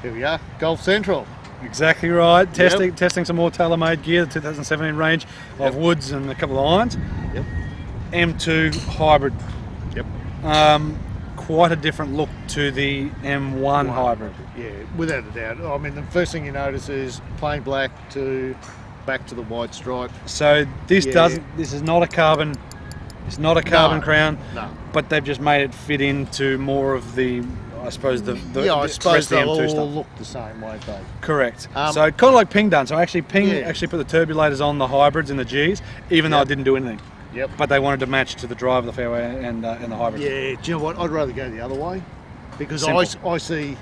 Here we are, Golf Central. Exactly right. Testing some more Taylormade gear, the 2017 range of woods and a couple of irons. Yep. M2 hybrid. Yep. Quite a different look to the M1 hybrid. Yeah, without a doubt. I mean, the first thing you notice is plain black to back to the white stripe. So this this is not a carbon. It's not a carbon crown. No. But they've just made it fit into more of the, I suppose the I suppose they'll M2 all stuff. look the same, won't they? Correct. So kind of like Ping done. So actually Ping Yeah. actually put the turbulators on the hybrids and the Gs, even though it didn't do anything. Yep. But they wanted to match to the drive of the fairway and the hybrid. Yeah, do you know what? I'd rather go the other way because I see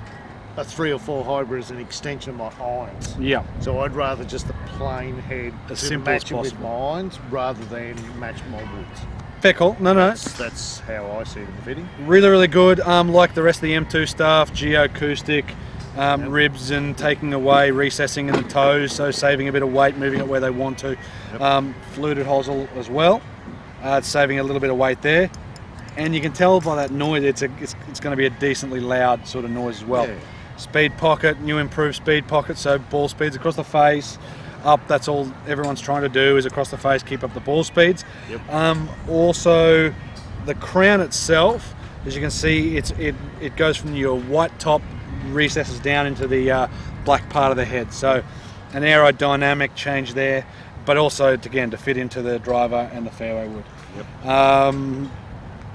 a 3 or 4 hybrid as an extension of my irons. Yeah. So I'd rather just the plain head As to simple as match it with possible. my irons rather than match my woods. Fair call. No. That's how I see them fitting. Really, really good. Like the rest of the M2 stuff, geoacoustic, ribs and taking away, recessing in the toes, so saving a bit of weight, moving it where they want to. Fluted hosel as well, saving a little bit of weight there. And you can tell by that noise, it's going to be a decently loud sort of noise as well. Yeah. Speed pocket, new improved speed pocket, so ball speeds across the face, up, that's all everyone's trying to do is across the face, keep up the ball speeds. Yep. Also, the crown itself, as you can see, it goes from your white top, recesses down into the black part of the head. So an aerodynamic change there, but also, again, to fit into the driver and the fairway wood. Yep.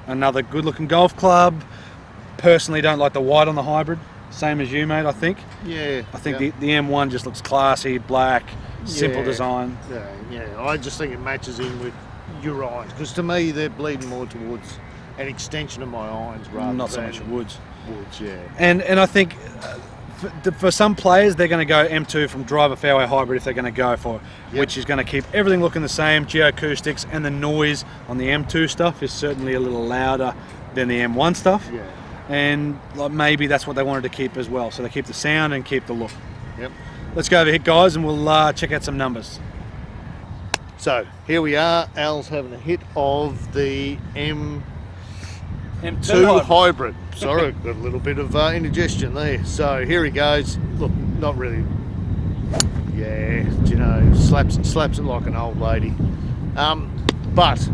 Another good looking golf club. Personally don't like the white on the hybrid, same as you, mate, I think. Yeah. I think the M1 just looks classy, black, simple design. Yeah. I just think it matches in with your irons because to me they're bleeding more towards an extension of my irons rather Not so than much woods. Woods, yeah. And I think for some players they're going to go M2 from driver fairway hybrid if they're going to go for it, which is going to keep everything looking the same. Geoacoustics and the noise on the M2 stuff is certainly a little louder than the M1 stuff. Yeah. And maybe that's what they wanted to keep as well. So they keep the sound and keep the look. Yep. Let's go over here, guys, and we'll check out some numbers. So here we are. Al's having a hit of the M2 hybrid. Sorry, got a little bit of indigestion there. So here he goes. Look, not really. Yeah, you know, slaps it like an old lady. But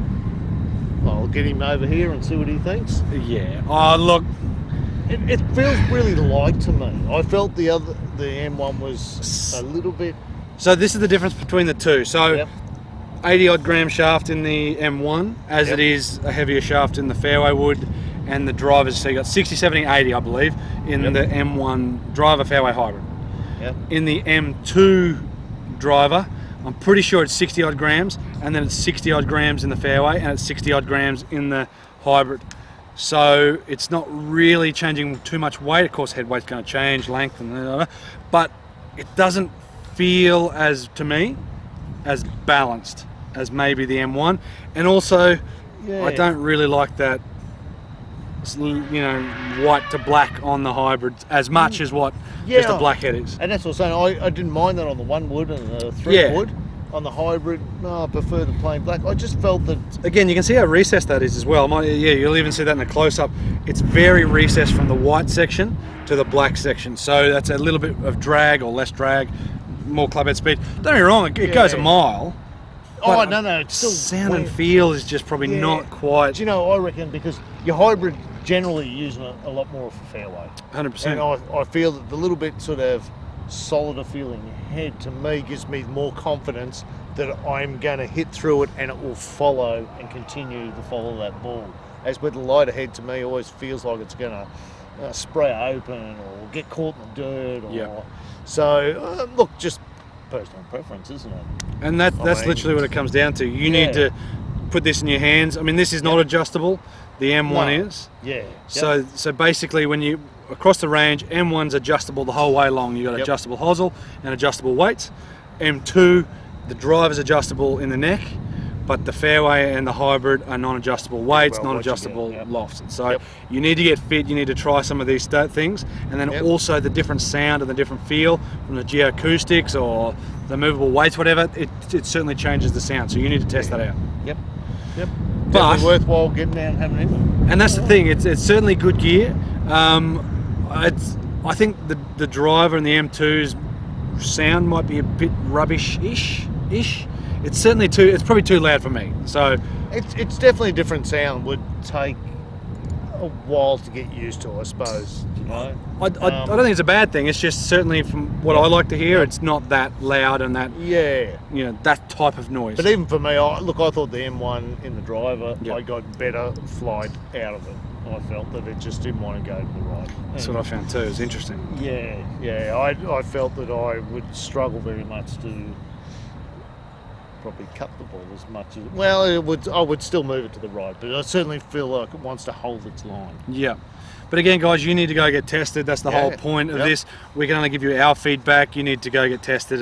I'll get him over here and see what he thinks. Yeah. Oh, look. It feels really light to me. I felt the M1 was a little bit. So this is the difference between the two. So 80 odd gram shaft in the M1, as it is a heavier shaft in the fairway wood and the drivers. So you got 60, 70, 80, I believe, in the M1 driver fairway hybrid. Yep. In the M2 driver, I'm pretty sure it's 60 odd grams, and then it's 60 odd grams in the fairway, and it's 60 odd grams in the hybrid. So it's not really changing too much weight. Of course, head weight's going to change, length, and but it doesn't feel, as to me, as balanced as maybe the M1. And also, I don't really like that, white to black on the hybrid as much as what just a black head is. And that's what I'm saying. I didn't mind that on the 1 wood and the 3 wood. On the hybrid, no, I prefer the plain black. I just felt that. Again, you can see how recessed that is as well. You'll even see that in a close-up. It's very recessed from the white section to the black section. So that's a little bit of drag or less drag, more club head speed. Don't get me wrong, it goes a mile. Oh, no, it's still sound and feel is just probably not quite. Do you know, I reckon because your hybrid generally using a lot more of a fairway. 100%. And I feel that the little bit sort of solider feeling head to me gives me more confidence that I'm going to hit through it and it will follow and continue to follow that ball. As with the lighter head, to me always feels like it's going to spray open or get caught in the dirt. So look, just personal preference, isn't it? And that's literally what it comes down to. You need to put this in your hands. I mean, this is not adjustable. The M1 is. Yeah. So basically, when you across the range, M1's adjustable the whole way long. You've got adjustable hosel and adjustable weights. M2, the driver's adjustable in the neck, but the fairway and the hybrid are non-adjustable weights, non-adjustable lofts. So you need to get fit, you need to try some of these things, and then also the different sound and the different feel from the geoacoustics or the movable weights, whatever, it certainly changes the sound. So you need to test that out. Yep. But definitely worthwhile getting down and having it. And that's the thing, it's certainly good gear. I I think the driver and the M2's sound might be a bit rubbish-ish. It's probably too loud for me. So It's definitely a different sound. Would take a while to get used to, I suppose. You know, I don't think it's a bad thing. It's just certainly from what I like to hear, it's not that loud and that that type of noise. But even for me, I thought the M1 in the driver, Yep. I got better flight out of it. I felt that it just didn't want to go to the right. That's what I found too. It's interesting. I felt that I would struggle very much to probably cut the ball as much as I would still move it to the right, but I certainly feel like it wants to hold its line. Yeah. But again, guys, you need to go get tested. That's the whole point of this. We can only give you our feedback. You need to go get tested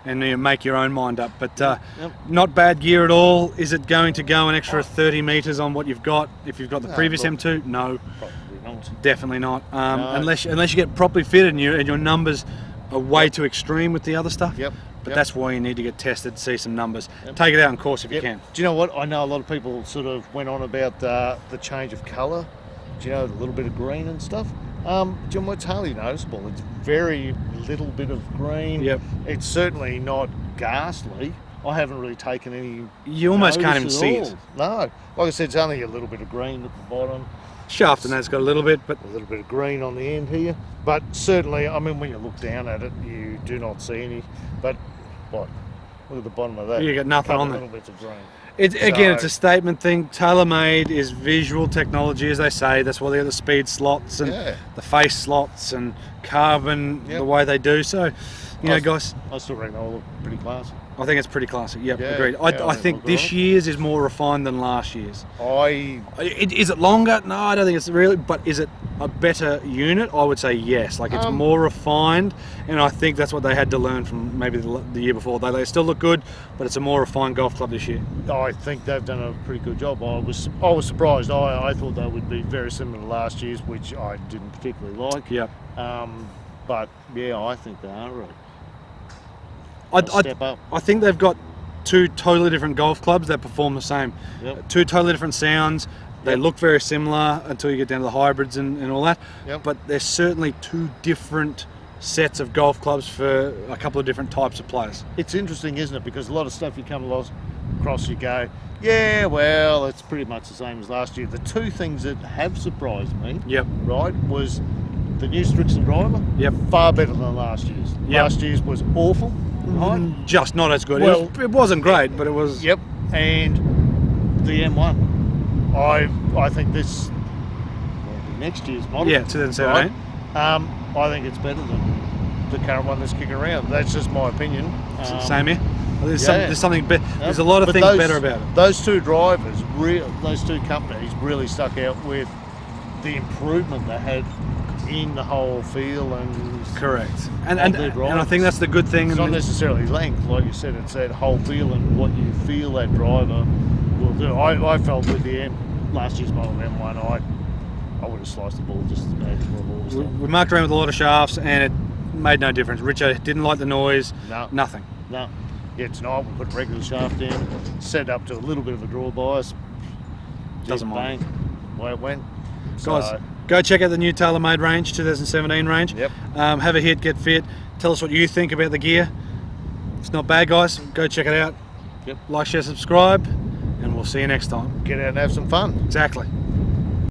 and make your own mind up. But not bad gear at all. Is it going to go an extra 30 metres on what you've got if you've got the previous M2? No. Probably not. Definitely not. No. Unless you get properly fitted and your numbers are way too extreme with the other stuff. Yep. But that's why you need to get tested, see some numbers. Take it out on course if you can. Do you know what? I know a lot of people sort of went on about the change of colour. Do you know, a little bit of green and stuff? Do you know what's hardly noticeable? It's very little bit of green. Yep. It's certainly not ghastly. I haven't really taken any. You almost can't even notice see at it. all. No. Like I said, it's only a little bit of green at the bottom. Shaft and that's got a little bit, but A little bit of green on the end here. But certainly, I mean, when you look down at it, you do not see any. But what? Look at the bottom of that. You get nothing on there. Little bits of green. It's a statement thing. Taylormade is visual technology, as they say. That's why they got the speed slots and the face slots and carbon the way they do. So, you know, guys, I still reckon they all look pretty classy. I think it's pretty classic. Yep, Yeah, agreed. I think this year's is more refined than last year's. Is it longer? No, I don't think it's really. But is it a better unit? I would say yes. Like it's more refined, and I think that's what they had to learn from maybe the year before. They still look good, but it's a more refined golf club this year. I think they've done a pretty good job. I was surprised. I thought they would be very similar to last year's, which I didn't particularly like. Yep. But yeah, I think they are right. Step up. I think they've got two totally different golf clubs that perform the same. Yep. Two totally different sounds. They look very similar until you get down to the hybrids and all that. Yep. But they're certainly two different sets of golf clubs for a couple of different types of players. It's interesting, isn't it? Because a lot of stuff you come across, you go, yeah, well, it's pretty much the same as last year. The two things that have surprised me, right, was the new Richardson driver, far better than last year's. Last year's was awful, right? Just not as good. Well, it wasn't great, but it was. Yep, and the M1. I think this will be next year's model. Yeah, 2017. Right? I think it's better than the current one that's kicking around. That's just my opinion. Same here. There's something better. There's a lot of things better about it. Those two drivers, those two companies really stuck out with the improvement they had in the whole feel and correct. And I think that's the good thing. It's not necessarily length, like you said. It's that whole feel and what you feel that driver will do. I felt with the last year's model M1, I would have sliced the ball just as bad as what I've always done. We mucked around with a lot of shafts and it made no difference. RICHO didn't like the noise. No. Nothing. No. Yeah, tonight we put a regular shaft in, set up to a little bit of a draw bias. Doesn't mind. Way it went. Guys, go check out the new Taylormade range, 2017 range. Yep. Have a hit, get fit. Tell us what you think about the gear. It's not bad, guys. Go check it out. Yep. Like, share, subscribe, and we'll see you next time. Get out and have some fun. Exactly.